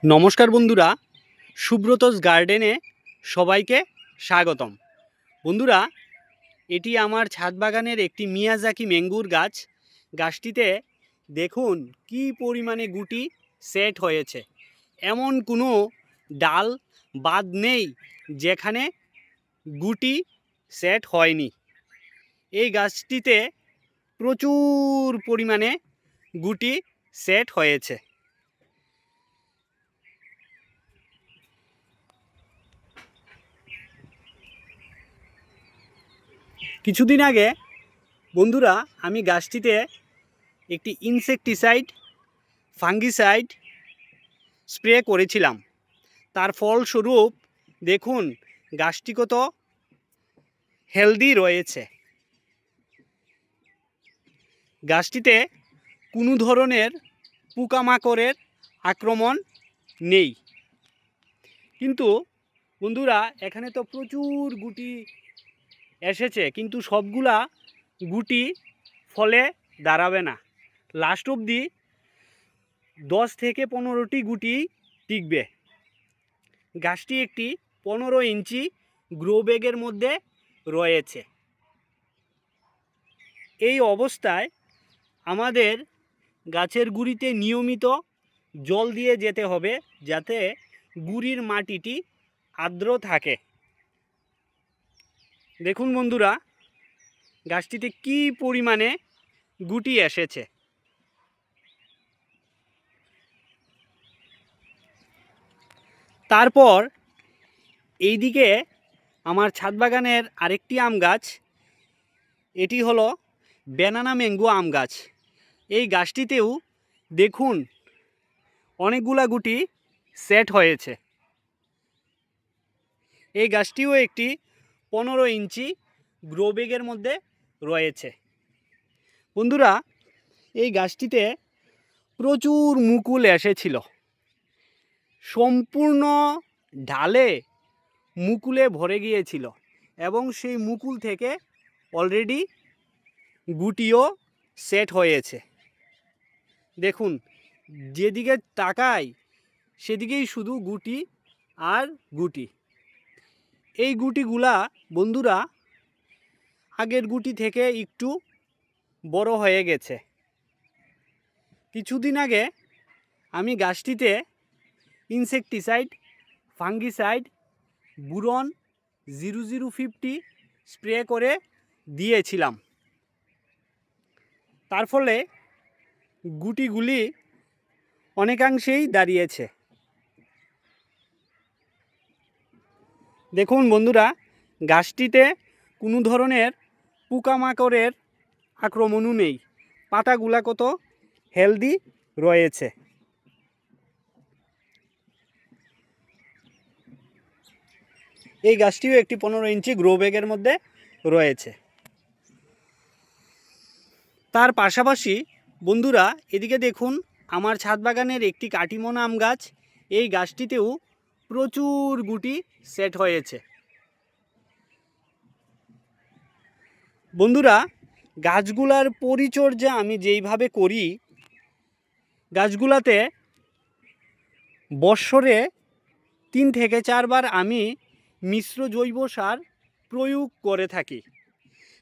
নমস্কার বন্ধুরা, সুব্রতস গার্ডেনে সবাইকে স্বাগতম। বন্ধুরা, এটি আমার ছাদ বাগানের একটি মিয়াজাকি ম্যাঙ্গোর গাছ। গাছটিতে দেখুন কি পরিমাণে গুটি সেট হয়েছে। এমন কোনো ডাল বাদ নেই যেখানে গুটি সেট হয়নি। এই গাছটিতে প্রচুর পরিমাণে গুটি সেট হয়েছে। কিছুদিন আগে বন্ধুরা আমি গাছটিতে একটি ইনসেকটিসাইড ফাঙ্গিসাইড স্প্রে করেছিলাম। তার ফলস্বরূপ দেখুন গাছটি কত হেলদি রয়েছে। গাছটিতে কোনো ধরনের পোকামাকড়ের আক্রমণ নেই। কিন্তু বন্ধুরা এখানে তো প্রচুর গুটি এসেছে, কিন্তু সবগুলা গুটি ফলে দাঁড়াবে না। লাস্ট অবধি 10 থেকে 15টি গুটি টিকবে। গাছটি একটি 15 ইঞ্চি গ্রো ব্যাগের মধ্যে রয়েছে। এই অবস্থায় আমাদের গাছের গুঁড়িতে নিয়মিত জল দিয়ে যেতে হবে, যাতে গুঁড়ির মাটিটি আর্দ্র থাকে। দেখুন বন্ধুরা, গাছটিতে কি পরিমাণে গুটি এসেছে। তারপর এইদিকে আমার ছাদ বাগানের আরেকটি আম গাছ, এটি হলো ব্যানানা ম্যাঙ্গো আম গাছ। এই গাছটিতেও দেখুন অনেকগুলা গুটি সেট হয়েছে। এই গাছটিও একটি 15 ইঞ্চি গ্রো ব্যাগের মধ্যে রয়েছে। বন্ধুরা, এই গাছটিতে প্রচুর মুকুল এসেছিল। সম্পূর্ণ ঢালে মুকুলে ভরে গিয়েছিল এবং সেই মুকুল থেকে অলরেডি গুটিও সেট হয়েছে। দেখুন, যেদিকে তাকাই সেদিকেই শুধু গুটি আর গুটি। এই গুটিগুলা বন্ধুরা আগের গুটি থেকে একটু বড় হয়ে গেছে। কিছুদিন আগে আমি গাছটিতে ইনসেকটিসাইড ফাঙ্গিসাইড বুরন 0050 স্প্রে করে দিয়েছিলাম। তার ফলে গুটিগুলি অনেকাংশেই দাঁড়িয়েছে। দেখুন বন্ধুরা, গাছটিতে কোনো ধরনের পোকামাকড়ের আক্রমণও নেই। পাতাগুলা কত হেলদি রয়েছে। এই গাছটিও একটি 15 ইঞ্চি গ্রো ব্যাগের মধ্যে রয়েছে। তার পাশাপাশি বন্ধুরা এদিকে দেখুন আমার ছাদ বাগানের একটি কাটিমন আম গাছ। এই গাছটিতেও প্রচুর গুটি সেট হয়েছে। বন্ধুরা, গাছগুলার পরিচর্যা আমি যেইভাবে করি, গাছগুলাতে বৎসরে 3 থেকে 4 বার আমি মিশ্র জৈব সার প্রয়োগ করে থাকি।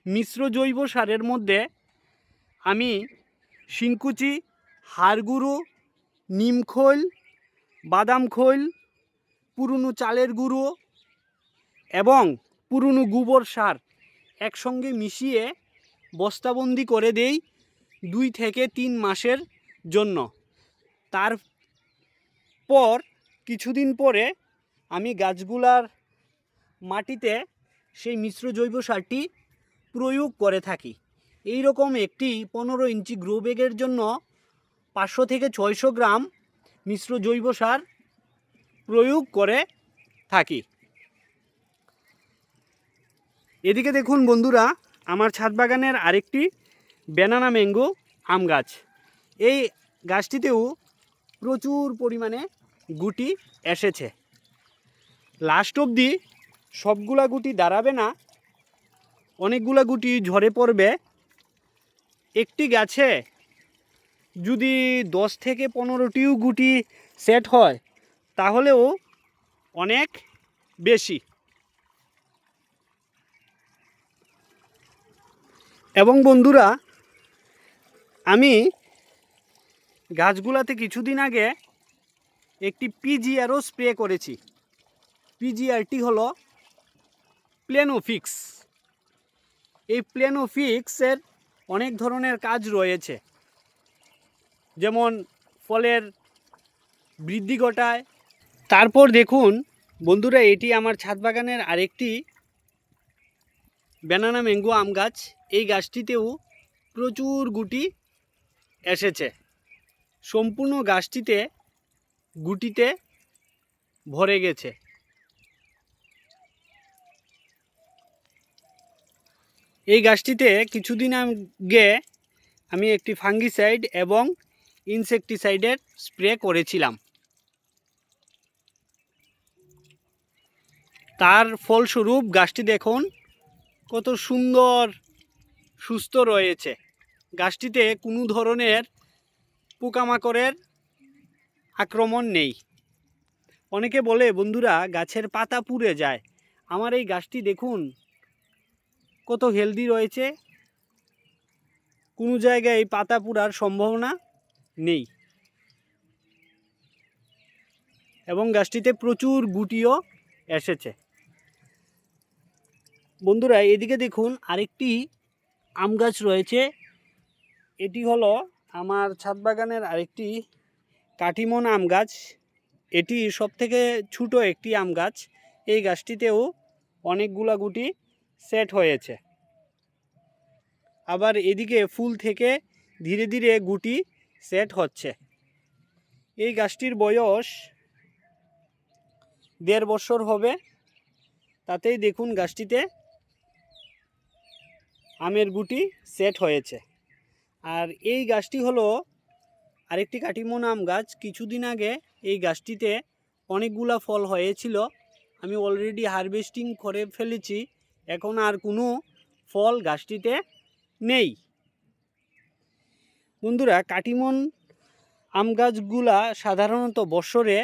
মিশ্র জৈব সারের মধ্যে আমি শিংকুচি, হাড় গুঁড়ো, নিম খৈল, বাদাম খৈল, পুরনো চালের গুঁড়ো এবং পুরনো গোবর সার একসঙ্গে মিশিয়ে বস্তাবন্দি করে দেই 2 থেকে 3 মাসের জন্য। তারপর কিছুদিন পরে আমি গাছগুলার মাটিতে সেই মিশ্র জৈব সারটি প্রয়োগ করে থাকি। এই রকম একটি 15 ইঞ্চি গ্রো ব্যাগের জন্য 500 থেকে 600 গ্রাম মিশ্র জৈব সার প্রয়োগ করে থাকি। এদিকে দেখুন বন্ধুরা, আমার ছাদ বাগানের আরেকটি ব্যানানা ম্যাঙ্গো আম গাছ। এই গাছটিতেও প্রচুর পরিমাণে গুটি এসেছে। লাস্ট অবধি সবগুলা গুটি দাঁড়াবে না, অনেকগুলা গুটি ঝরে পড়বে। একটি গাছে যদি 10 থেকে 15টিও গুটি সেট হয়, তাহলেও অনেক বেশি। এবং বন্ধুরা, আমি গাছগুলাতে কিছুদিন আগে একটি পিজিআরও স্প্রে করেছি। পিজিআরটি হলো প্লেনোফিক্স। এই প্লেনোফিক্সের অনেক ধরনের কাজ রয়েছে, যেমন ফলের বৃদ্ধি ঘটায়। তারপর দেখুন বন্ধুরা, এটি আমার ছাদ বাগানের আরেকটি ব্যানানা ম্যাঙ্গো আম গাছ। এই গাছটিতেও প্রচুর গুটি এসেছে। সম্পূর্ণ গাছটিতে গুটিতে ভরে গেছে। এই গাছটিতে কিছুদিন আগে আমি একটি ফাঙ্গিসাইড এবং ইনসেকটিসাইডের স্প্রে করেছিলাম। তার ফলস্বরূপ গাছটি দেখুন কত সুন্দর সুস্থ রয়েছে। গাছটিতে কোনো ধরনের পোকামাকড়ের আক্রমণ নেই। অনেকে বলে বন্ধুরা গাছের পাতা পুড়ে যায়। আমার এই গাছটি দেখুন কত হেলদি রয়েছে, কোনো জায়গায় পাতা পুড়ার সম্ভাবনা নেই। এবং গাছটিতে প্রচুর গুটিও এসেছে। বন্ধুরা এদিকে দেখুন আরেকটি আম গাছ রয়েছে। এটি হলো আমার ছাদ বাগানের আরেকটি কাটিমন আম গাছ। এটি সবথেকে ছোট একটি আম গাছ। এই গাছটিতেও অনেকগুলা গুটি সেট হয়েছে। আবার এদিকে ফুল থেকে ধীরে ধীরে গুটি সেট হচ্ছে। এই গাছটির বয়স 1.5 বছর হবে। তাতেই দেখুন গাছটিতে আমের গুটি সেট হয়েছে। আর এই গাছটি হলো আরেকটি কাটিমন আম গাছ। কিছুদিন আগে এই গাছটিতে অনেকগুলা ফল হয়েছিল। আমি অলরেডি হারভেস্টিং করে ফেলেছি। এখন আর কোনো ফল গাছটিতে নেই। বন্ধুরা কাটিমন আম গাছগুলা সাধারণত বছরে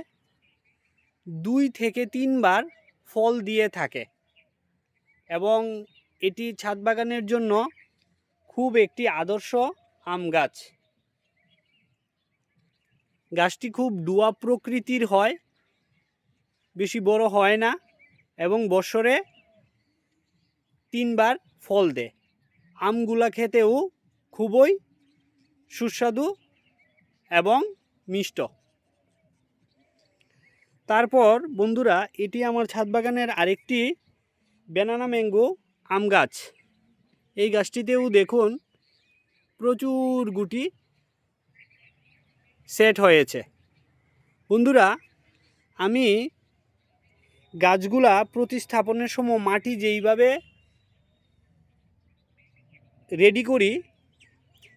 2 থেকে 3 বার ফল দিয়ে থাকে এবং এটি ছাদ বাগানের জন্য খুব একটি আদর্শ আম গাছ। গাছটি খুব ডুয়া প্রকৃতির হয়, বেশি বড় হয় না এবং বছরে 3 বার ফল দেয়। আমগুলা খেতেও খুবই সুস্বাদু এবং মিষ্ট। তারপর বন্ধুরা এটি আমার ছাদ বাগানের আরেকটি ব্যানানা ম্যাঙ্গো আম গাছ। এই গাছটিতেও দেখুন প্রচুর গুটি সেট হয়েছে। বন্ধুরা আমি গাছগুলা প্রতিস্থাপনের সময় মাটি যেইভাবে রেডি করি,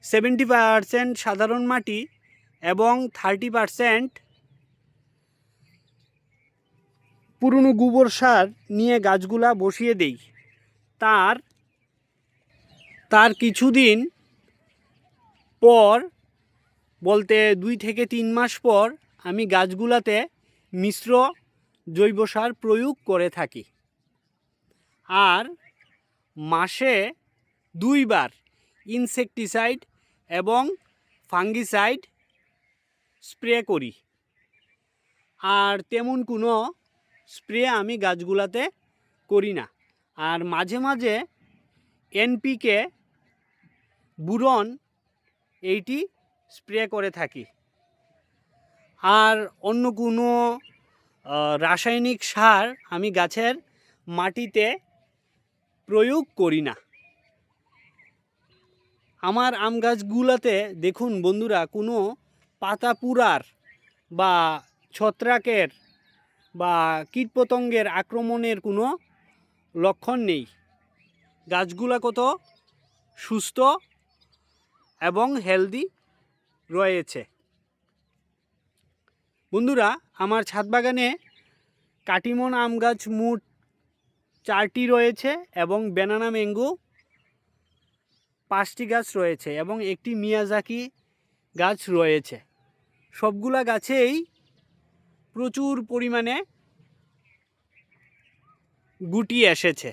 70% সাধারণ মাটি এবং 30% পুরনো গোবর সার নিয়ে গাছগুলা বসিয়ে দেই। তার কিছুদিন পর, বলতে 2 থেকে 3 মাস পর আমি গাছগুলাতে মিশ্র জৈব সার প্রয়োগ করে থাকি। আর মাসে 2 বার ইনসেকটিসাইড এবং ফাঙ্গিসাইড স্প্রে করি। আর তেমন কোনো স্প্রে আমি গাছগুলাতে করি না। আর মাঝে মাঝে এনপিকে, বুরন এইটি স্প্রে করে থাকি। আর অন্য কোনো রাসায়নিক সার আমি গাছের মাটিতে প্রয়োগ করি না। আমার আম গাছগুলোতে দেখুন বন্ধুরা কোনো পাতা পুরার বা ছত্রাকের বা কীটপতঙ্গের আক্রমণের কোনো লক্ষণ নেই। গাছগুলা কত সুস্থ এবং হেলদি রয়েছে। বন্ধুরা আমার ছাদ বাগানে কাটিমন আম গাছ মোট 4টি রয়েছে এবং ব্যানানা ম্যাঙ্গো 5টি গাছ রয়েছে এবং একটি মিয়াজাকি গাছ রয়েছে। সবগুলা গাছেই প্রচুর পরিমাণে গুটি এসেছে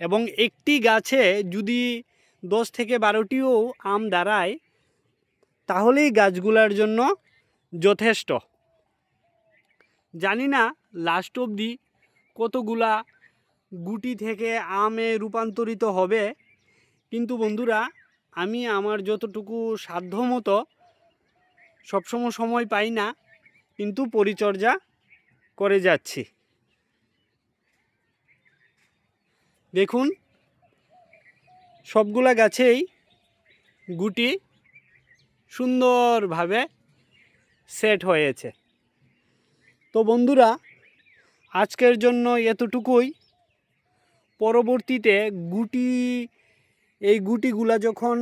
এবং একটি গাছে যদি 10 থেকে 12টিও আম দাঁড়ায় তাহলেই গাছগুলোর জন্য যথেষ্ট। জানি না লাস্ট অবধি কতগুলা গুটি থেকে আমে রূপান্তরিত হবে, কিন্তু বন্ধুরা আমি আমার যতটুকু সাধ্যমতো সবসময় সময় পাই না, কিন্তু পরিচর্যা করে যাচ্ছি। দেখুন সবগুলা গাছেই গুটি সুন্দরভাবে সেট হয়েছে। তো বন্ধুরা আজকের জন্য এতটুকুই। পরবর্তীতে এই গুটিগুলা যখন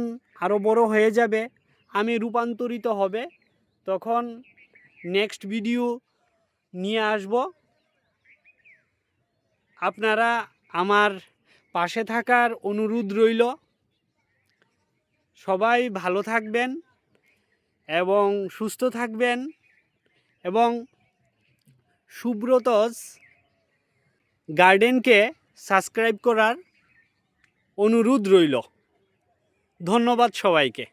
আরও বড় হয়ে যাবে, আমে রূপান্তরিত হবে, তখন নেক্সট ভিডিও নিয়ে আসব। আপনারা আমার পাশে থাকার অনুরোধ রইল। সবাই ভালো থাকবেন এবং সুস্থ থাকবেন এবং সুব্রতস গার্ডেনকে সাবস্ক্রাইব করার অনুরোধ রইল। ধন্যবাদ সবাইকে।